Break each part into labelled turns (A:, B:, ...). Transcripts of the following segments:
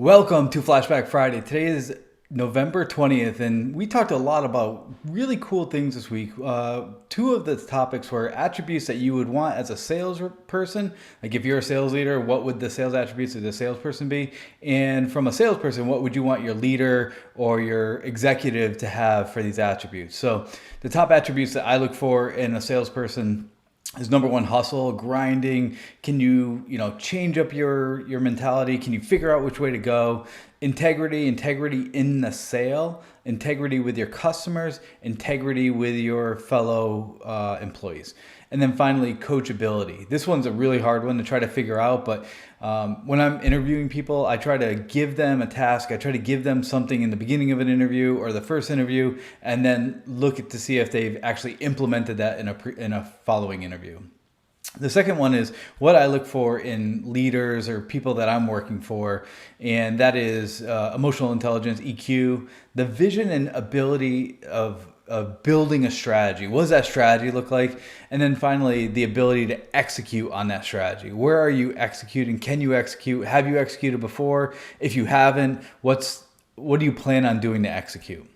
A: Welcome to Flashback Friday. Today is November 20th, and we talked a lot about really cool things this week. Two of the topics were attributes that you would want as a salesperson. Like if you're a sales leader, what would the sales attributes of the salesperson be? And from a salesperson, what would you want your leader or your executive to have for these attributes? So the top attributes that I look for in a salesperson is number one, hustle, grinding. Can you change up your mentality? Can you figure out which way to go? Integrity in the sale, integrity with your customers, integrity with your fellow employees. And then finally, coachability. This one's a really hard one to try to figure out, but when I'm interviewing people, I try to give them a task. I try to give them something in the beginning of an interview or the first interview, and then look to see if they've actually implemented that in a following interview. The second one is what I look for in leaders or people that I'm working for, and that is emotional intelligence, EQ, the vision and ability of building a strategy. What does that strategy look like? And then finally, the ability to execute on that strategy. Where are you executing? Can you execute? Have you executed before? If you haven't, what do you plan on doing to execute?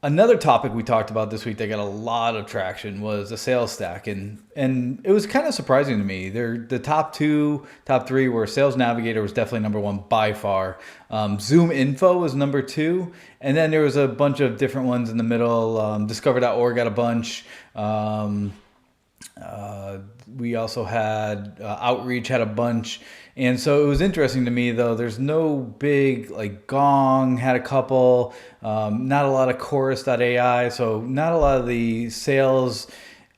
A: Another topic we talked about this week that got a lot of traction was the Salesstack, and it was kind of surprising to me. The top three were Sales Navigator was definitely number one by far. Zoom Info was number two, and then there was a bunch of different ones in the middle. Discover.org got a bunch. We also had Outreach had a bunch. And so it was interesting to me, though, there's no big, like Gong had a couple, not a lot of Chorus.ai, so not a lot of the sales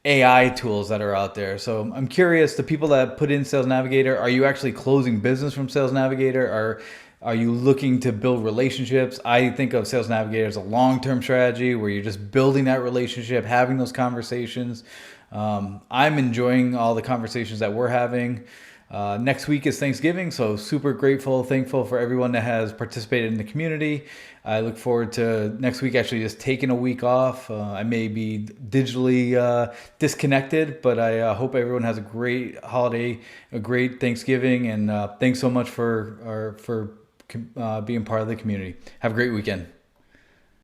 A: AI tools that are out there. So I'm curious, the people that put in Sales Navigator, are you actually closing business from Sales Navigator? Are you looking to build relationships? I think of Sales Navigator as a long-term strategy where you're just building that relationship, having those conversations. I'm enjoying all the conversations that we're having. Next week is Thanksgiving, so super grateful, thankful for everyone that has participated in the community. I look forward to next week actually just taking a week off. I may be digitally disconnected, but I hope everyone has a great holiday, a great Thanksgiving, and thanks so much for being part of the community. Have a great weekend.